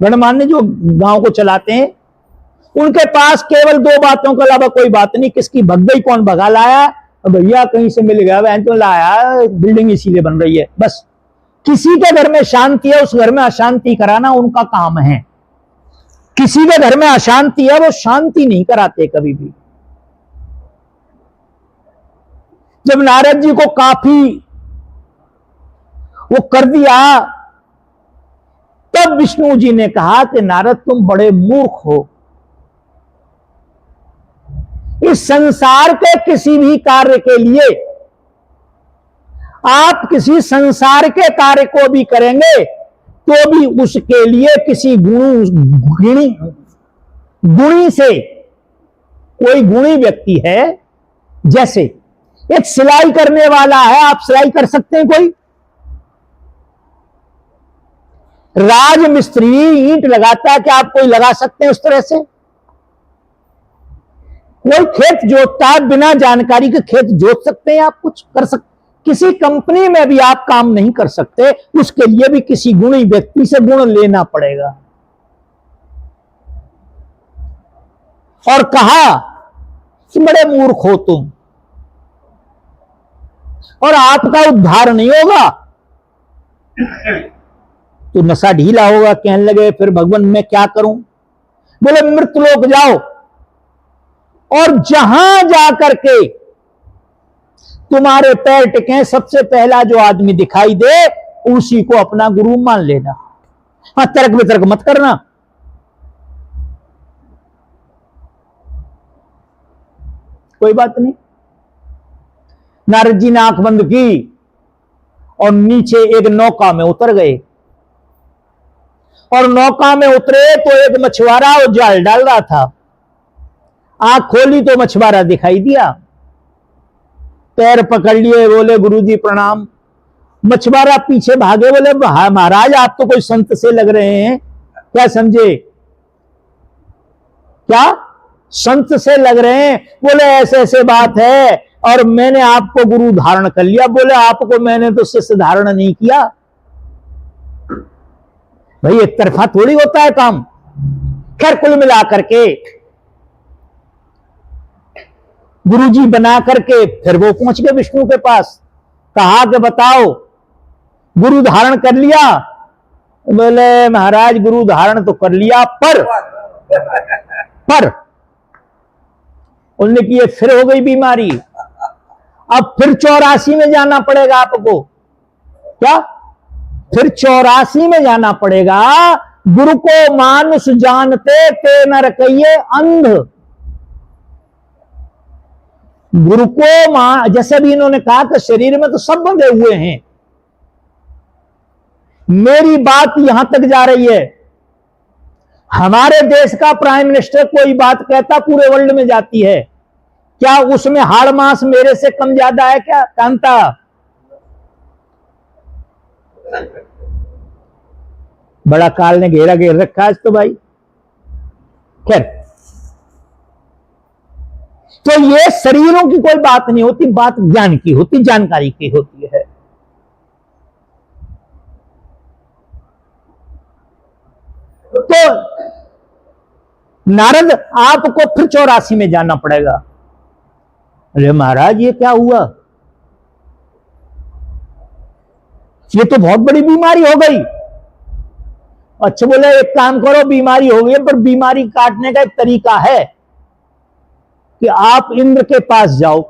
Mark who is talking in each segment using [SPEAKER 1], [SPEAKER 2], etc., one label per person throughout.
[SPEAKER 1] गणमान्य जो गांव को चलाते हैं, उनके पास केवल दो बातों के अलावा कोई बात नहीं। किसकी भग गई, कौन भगा लाया, भैया कहीं से मिल गया, वह तो लाया, बिल्डिंग इसीलिए बन रही है, बस। किसी के घर में शांति है, उस घर में अशांति कराना उनका काम है। किसी के घर में अशांति है, वो शांति नहीं कराते कभी भी। जब नारद जी को काफी वो कर दिया, तब विष्णु जी ने कहा कि नारद तुम बड़े मूर्ख हो। इस संसार के किसी भी कार्य के लिए, आप किसी संसार के कार्य को भी करेंगे तो भी उसके लिए किसी गुणी से, कोई गुणी व्यक्ति है। जैसे एक सिलाई करने वाला है, आप सिलाई कर सकते हैं कोई? राजमिस्त्री ईंट लगाता है, क्या आप कोई लगा सकते हैं उस तरह से? कोई खेत जोतता है, बिना जानकारी के खेत जोत सकते हैं आप? कुछ कर सकते? किसी कंपनी में भी आप काम नहीं कर सकते, उसके लिए भी किसी गुणी व्यक्ति से गुण लेना पड़ेगा। और कहा कि बड़े मूर्ख हो तुम, और आपका उद्धार नहीं होगा। तो नशा ढीला होगा, कहने लगे फिर भगवान मैं क्या करूं? बोले मृतलोक जाओ, और जहां जाकर के तुम्हारे पैर टिके, सबसे पहला जो आदमी दिखाई दे उसी को अपना गुरु मान लेना। हाँ, तर्क वितर्क मत करना। कोई बात नहीं। नारद जी ने आंख बंद की और नीचे एक नौका में उतर गए। और नौका में उतरे तो एक मछुआरा वो जाल डाल रहा था। आंख खोली तो मछुआरा दिखाई दिया। पैर पकड़ लिए, बोले गुरुजी प्रणाम। मछुआरा पीछे भागे, बोले महाराज आप तो कोई संत से लग रहे हैं, क्या समझे? क्या संत से लग रहे हैं? बोले ऐसे ऐसे बात है, और मैंने आपको गुरु धारण कर लिया। बोले आपको मैंने तो शिष्य धारण नहीं किया। भाई एक तरफा थोड़ी होता है काम। खैर कुल मिला करके गुरुजी बना करके फिर वो पहुंच गए विष्णु के पास। कहा कि बताओ गुरु धारण कर लिया? बोले महाराज गुरु धारण तो कर लिया, पर उन्होंने की फिर हो गई बीमारी। अब फिर 84 में जाना पड़ेगा आपको। क्या? फिर 84 में जाना पड़ेगा। गुरु को मानुष जानते ते न रखिए अंध। गुरु को जैसे भी इन्होंने कहा कि शरीर में तो सब बंधे हुए हैं। मेरी बात यहां तक जा रही है, हमारे देश का प्राइम मिनिस्टर कोई बात कहता पूरे वर्ल्ड में जाती है। क्या उसमें हाड़ मांस मेरे से कम ज्यादा है क्या? कांता बड़ा काल ने घेरा घेर रखा आज तो भाई। खैर, तो ये शरीरों की कोई बात नहीं होती, बात ज्ञान की होती, जानकारी की होती है। तो नारद आपको फिर 84 में जाना पड़ेगा। अरे महाराज ये क्या हुआ? ये तो बहुत बड़ी बीमारी हो गई। अच्छा, बोले एक काम करो, बीमारी हो गई पर बीमारी काटने का एक तरीका है कि आप इंद्र के पास जाओ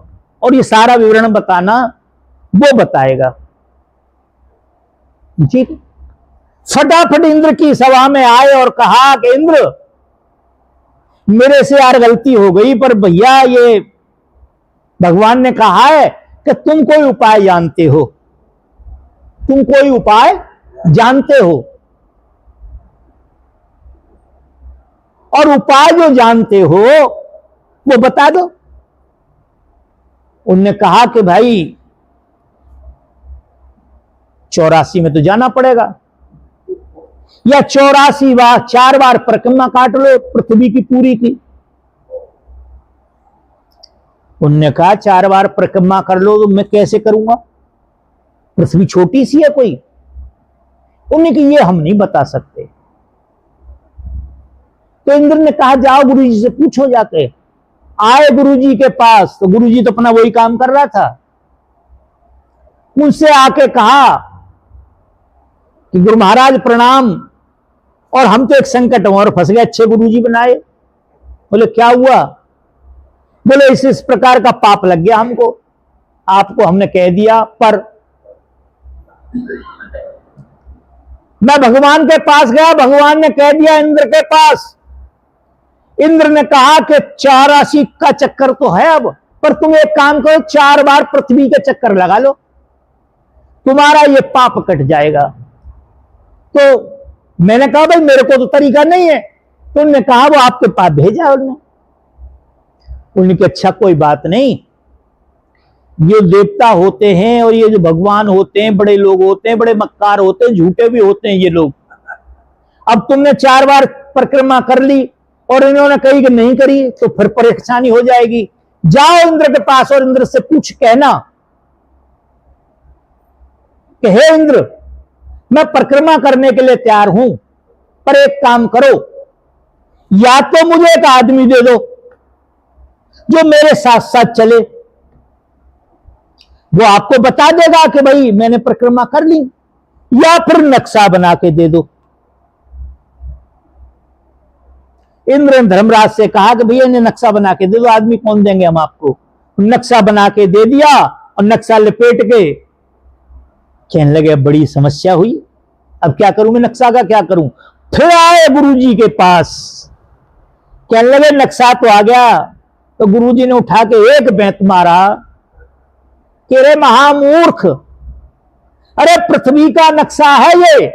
[SPEAKER 1] और ये सारा विवरण बताना, वो बताएगा। ठीक, फटाफट इंद्र की सभा में आए और कहा कि इंद्र मेरे से यार गलती हो गई, पर भैया ये भगवान ने कहा है कि तुम कोई उपाय जानते हो, तुम कोई उपाय जानते हो, और उपाय जो जानते हो वो बता दो। उनने कहा कि भाई 84 में तो जाना पड़ेगा, या 84 बार 4 बार परिक्रमा काट लो पृथ्वी की पूरी की। उनने कहा 4 बार परिक्रमा कर लो तो मैं कैसे करूंगा, पृथ्वी छोटी सी है कोई। उन्होंने कहा ये हम नहीं बता सकते। तो इंद्र ने कहा जाओ गुरुजी से पूछो जाके। आए गुरुजी के पास, तो गुरुजी तो अपना वही काम कर रहा था। उनसे आके कहा कि गुरु महाराज प्रणाम, और हम तो एक संकट में और फंस गए, अच्छे गुरुजी बनाए। बोले क्या हुआ? बोले इस प्रकार का पाप लग गया हमको, आपको हमने कह दिया, पर मैं भगवान के पास गया, भगवान ने कह दिया इंद्र के पास। इंद्र ने कहा कि 84 का चक्कर तो है अब, पर तुम एक काम करो, 4 बार पृथ्वी के चक्कर लगा लो, तुम्हारा ये पाप कट जाएगा। तो मैंने कहा भाई मेरे को तो तरीका नहीं है। तो उन्होंने कहा वो आपके पास भेजा उन्होंने। उनकी अच्छा कोई बात नहीं, ये देवता होते हैं और ये जो भगवान होते हैं बड़े लोग होते हैं, बड़े मक्कार होते हैं, झूठे भी होते हैं ये लोग। अब तुमने 4 बार परिक्रमा कर ली और इन्होंने कही कि नहीं करी, तो फिर परेशानी हो जाएगी। जाओ इंद्र के पास और इंद्र से पूछ कहना कि हे इंद्र, मैं परिक्रमा करने के लिए तैयार हूं, पर एक काम करो, या तो मुझे एक आदमी दे दो जो मेरे साथ साथ चले, वो आपको बता देगा कि भाई मैंने परिक्रमा कर ली, या फिर नक्शा बना के दे दो। इंद्र ने धर्मराज से कहा कि भैया इन्हें नक्शा बना के दे दो, आदमी कौन देंगे हम आपको। नक्शा बना के दे दिया और नक्शा लपेट के कहने लगे अब बड़ी समस्या हुई, अब क्या करूं मैं, नक्शा का क्या करूं। फिर आए गुरुजी के पास, कहने लगे नक्शा तो आ गया। तो गुरुजी ने उठा के एक बेंत मारा कि रे महामूर्ख, अरे पृथ्वी का नक्शा है ये,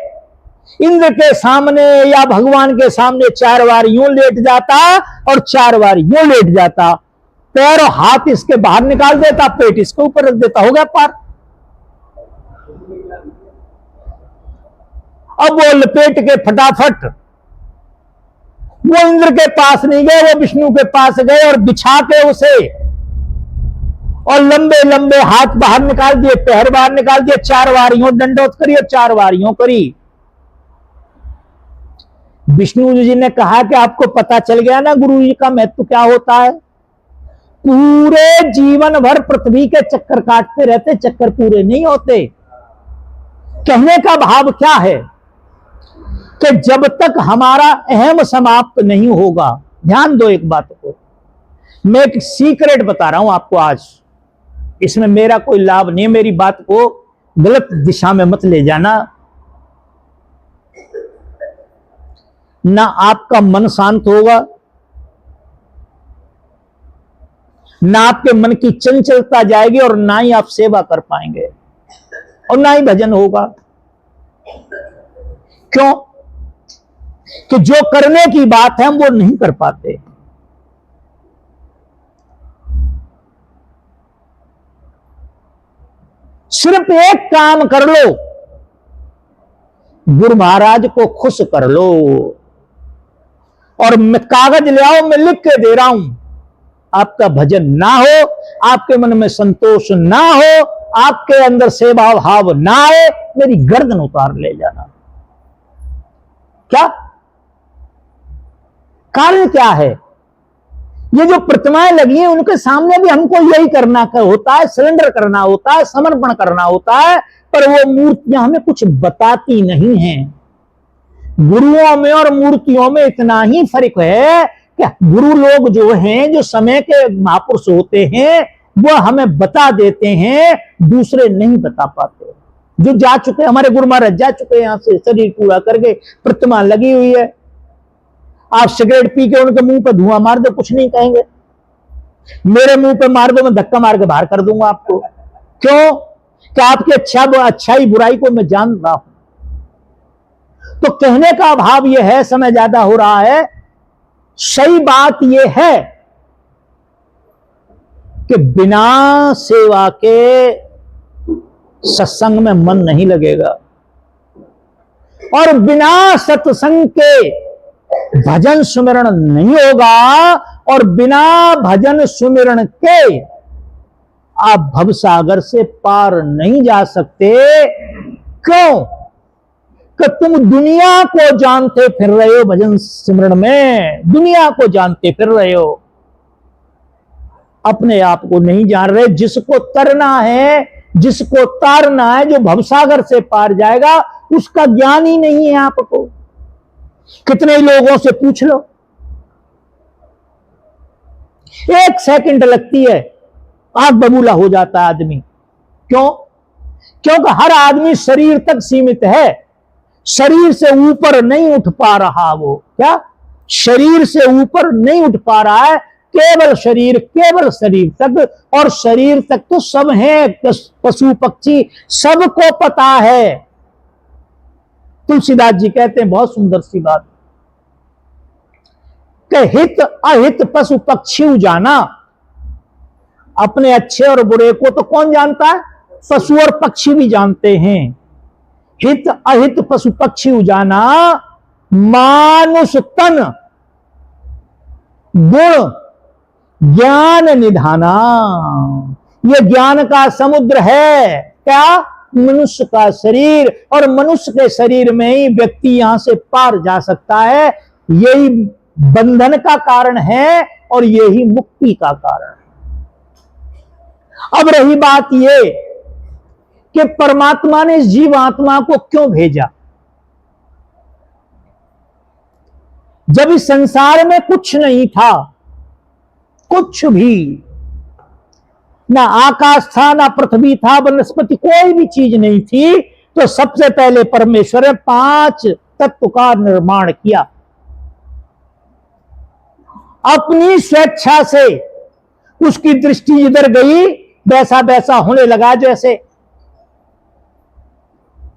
[SPEAKER 1] इंद्र के सामने या भगवान के सामने 4 बार यूं लेट जाता और 4 बार यूं लेट जाता, पैर और हाथ इसके बाहर निकाल देता, पेट इसके ऊपर रख देता, हो गया पार। अब वो लपेट के फटाफट वो इंद्र के पास नहीं गए, वो विष्णु के पास गए और बिछा के उसे, और लंबे लंबे हाथ बाहर निकाल दिए, पैर बाहर निकाल दिए, 4 बारियों दंडोत करी और 4 बारियों करी। विष्णु जी ने कहा कि आपको पता चल गया ना गुरु जी का महत्व क्या होता है। पूरे जीवन भर पृथ्वी के चक्कर काटते रहते, चक्कर पूरे नहीं होते। कहने का भाव क्या है कि जब तक हमारा अहम समाप्त नहीं होगा, ध्यान दो एक बात को, मैं एक सीक्रेट बता रहा हूं आपको आज, इसमें मेरा कोई लाभ नहीं, मेरी बात को गलत दिशा में मत ले जाना। ना आपका मन शांत होगा, ना आपके मन की चंचलता जाएगी, और ना ही आप सेवा कर पाएंगे, और ना ही भजन होगा। क्यों? कि जो करने की बात है हम वो नहीं कर पाते। सिर्फ एक काम कर लो, गुरु महाराज को खुश कर लो, और मैं कागज ले आओ, मैं लिख के दे रहा हूं, आपका भजन ना हो, आपके मन में संतोष ना हो, आपके अंदर सेवा भाव ना आए, मेरी गर्दन उतार ले जाना। क्या कारण क्या है? ये जो प्रतिमाएं लगी हैं उनके सामने भी हमको यही करना होता है, सरेंडर करना होता है, समर्पण करना होता है, पर वो मूर्तियां हमें कुछ बताती नहीं हैं। गुरुओं में और मूर्तियों में इतना ही फर्क है कि गुरु लोग जो हैं, जो समय के महापुरुष होते हैं, वो हमें बता देते हैं, दूसरे नहीं बता पाते। जो जा चुके, हमारे गुरु महाराज जा चुके यहां से, शरीर पूरा करके, प्रतिमा लगी हुई है, आप सिगरेट पी के उनके मुंह पे धुआं मार दो, कुछ नहीं कहेंगे। मेरे मुंह पे मार दो, मैं धक्का मार के बाहर कर दूंगा आपको। क्यों? कि आपकी अच्छाई बुराई को मैं जान रहा हूं। तो कहने का भाव यह है, समय ज्यादा हो रहा है, सही बात यह है कि बिना सेवा के सत्संग में मन नहीं लगेगा, और बिना सत्संग के भजन सुमिरण नहीं होगा, और बिना भजन सुमिरण के आप भवसागर से पार नहीं जा सकते। क्यों? कि तुम दुनिया को जानते फिर रहे हो भजन सिमरन में, दुनिया को जानते फिर रहे हो, अपने आप को नहीं जान रहे। जिसको तरना है, जिसको तारना है, जो भवसागर से पार जाएगा, उसका ज्ञान ही नहीं है आपको। कितने लोगों से पूछ लो, 1 सेकंड लगती है, आंख बबूला हो जाता है आदमी। क्यों? क्योंकि हर आदमी शरीर तक सीमित है, शरीर से ऊपर नहीं उठ पा रहा। वो क्या शरीर से ऊपर नहीं उठ पा रहा है, केवल शरीर तक। और शरीर तक तो सब है, पशु पक्षी सबको पता है। तुलसीदास जी कहते हैं बहुत सुंदर सी बात कि हित अहित पशु पक्षी जाना। अपने अच्छे और बुरे को तो कौन जानता है? पशु और पक्षी भी जानते हैं। हित अहित पशु पक्षी जाना, मानुष तन गुण ज्ञान निधाना। ये ज्ञान का समुद्र है। क्या? मनुष्य का शरीर, और मनुष्य के शरीर में ही व्यक्ति यहां से पार जा सकता है। यही बंधन का कारण है और यही मुक्ति का कारण है। अब रही बात ये कि परमात्मा ने जीवात्मा को क्यों भेजा? जब इस संसार में कुछ नहीं था, कुछ भी, ना आकाश था, ना पृथ्वी था, वनस्पति कोई भी चीज नहीं थी, तो सबसे पहले परमेश्वर ने 5 तत्व का निर्माण किया। अपनी स्वेच्छा से उसकी दृष्टि जिधर गई वैसा वैसा होने लगा। जैसे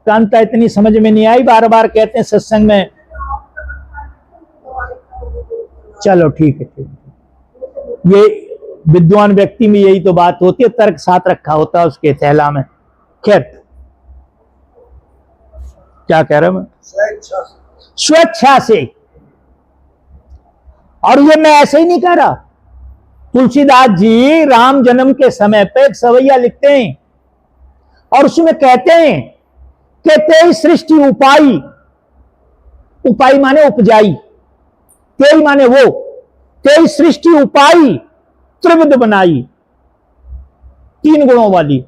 [SPEAKER 1] कांता इतनी समझ में नहीं आई, बार बार कहते हैं सत्संग में। चलो ठीक है, ठीक है। ये विद्वान व्यक्ति में यही तो बात होती है, तर्क साथ रखा होता है उसके थैला में। खैर, क्या कह रहा मैं? स्वेच्छा से। और ये मैं ऐसे ही नहीं कह रहा। तुलसीदास जी राम जन्म के समय पे एक सवैया लिखते हैं और उसमें कहते हैं कि तेई सृष्टि उपाई, उपाई माने उपजाई, तेई माने वो, तेई सृष्टि उपाई त्रिविध बनाई, 3 गुणों वाली,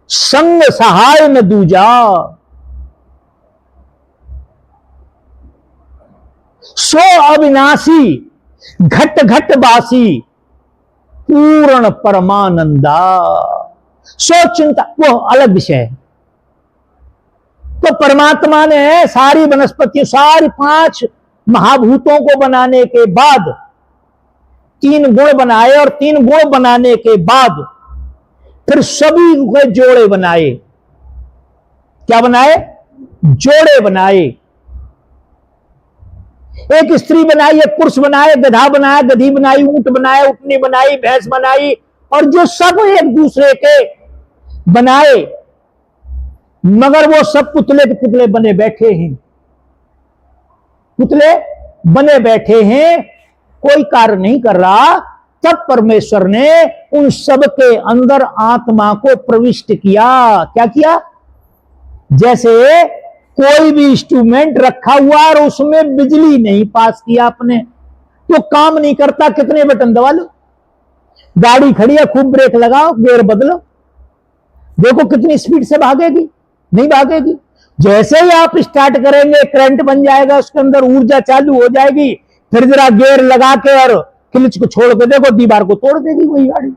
[SPEAKER 1] संग सहाय न दूजा, सो अविनाशी घट घट बासी, पूर्ण परमानंदा। सो चिंता, वो अलग विषय है। तो परमात्मा ने सारी वनस्पति, सारी 5 महाभूतों को बनाने के बाद 3 गुण बनाए, और 3 गुण बनाने के बाद फिर सभी के जोड़े बनाए। क्या बनाए? जोड़े बनाए। एक स्त्री बनाई, एक पुरुष बनाए, गधा बनाया, गधी बनाई, ऊंट बनाया, ऊँटनी बनाई, भैंस बनाई, और जो सब एक दूसरे के बनाए, मगर वो सब पुतले के पुतले बने बैठे हैं, पुतले बने बैठे हैं, कोई कार्य नहीं कर रहा। तब परमेश्वर ने उन सब के अंदर आत्मा को प्रविष्ट किया। क्या किया? जैसे कोई भी इंस्ट्रूमेंट रखा हुआ और उसमें बिजली नहीं पास किया आपने, तो काम नहीं करता। कितने बटन दबा लो, गाड़ी खड़ी है, खूब ब्रेक लगाओ, गियर बदलो, देखो कितनी स्पीड से भागेगी? नहीं भागेगी। जैसे ही आप स्टार्ट करेंगे, करंट बन जाएगा, उसके अंदर ऊर्जा चालू हो जाएगी, फिर जरा गियर लगा के और क्लच को छोड़ के देखो, दीवार को तोड़ देगी वही गाड़ी।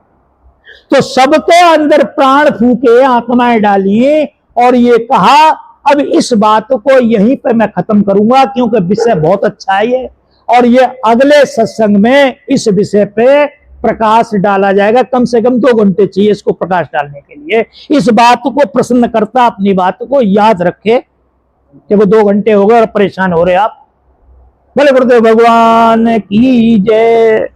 [SPEAKER 1] तो सबके अंदर प्राण फूके, आत्माएं डाली, और ये कहा। अब इस बात को यहीं पे मैं खत्म करूंगा, क्योंकि विषय बहुत अच्छा है ये, और ये अगले सत्संग में इस विषय पे प्रकाश डाला जाएगा। कम से कम 2 घंटे चाहिए इसको प्रकाश डालने के लिए। इस बात को प्रसन्न करता अपनी बात को याद रखे कि वो 2 घंटे हो गए और परेशान हो रहे आप। बोले गुरुदेव भगवान की जय।